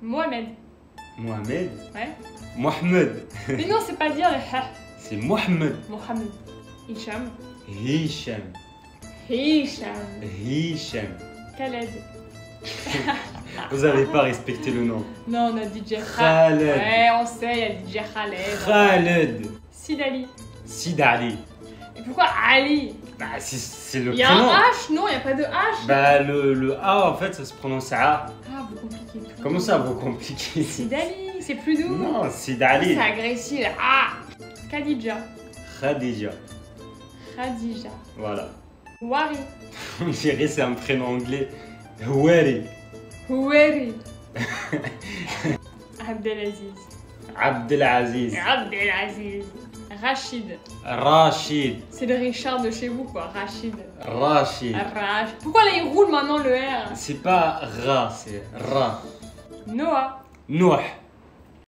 Mohamed. Mohamed. Ouais. Mohamed. Mais non, c'est pas dire le ha. C'est Mohamed. Mohamed. Hicham. Hicham. Hicham. Hicham. Khaled. Vous avez pas respecté le nom. Non, on a DJ Khaled. Ouais, on sait, il y a DJ Khaled. Khaled. Sid Ali. Sid Ali. Et pourquoi Ali? Bah, c'est le Il y a prénom. un H? Non, il n'y a pas de H. Bah, le A, en fait, ça se prononce A. Ah, vous compliquez tout. Comment ça, vous compliquez? Sid Ali, c'est plus doux. Non, Sid Ali. C'est agressif. Ah. Khadija. Khadija. Khadija. Voilà. Wari. On dirait c'est un prénom anglais. Wari. Houeri. Abdelaziz. Abdelaziz. Abdelaziz. Rachid. Rachid. C'est le Richard de chez vous, quoi. Rachid. Rachid. Pourquoi là il roule maintenant le R? C'est pas Ra, c'est Ra. Noah. Nouh.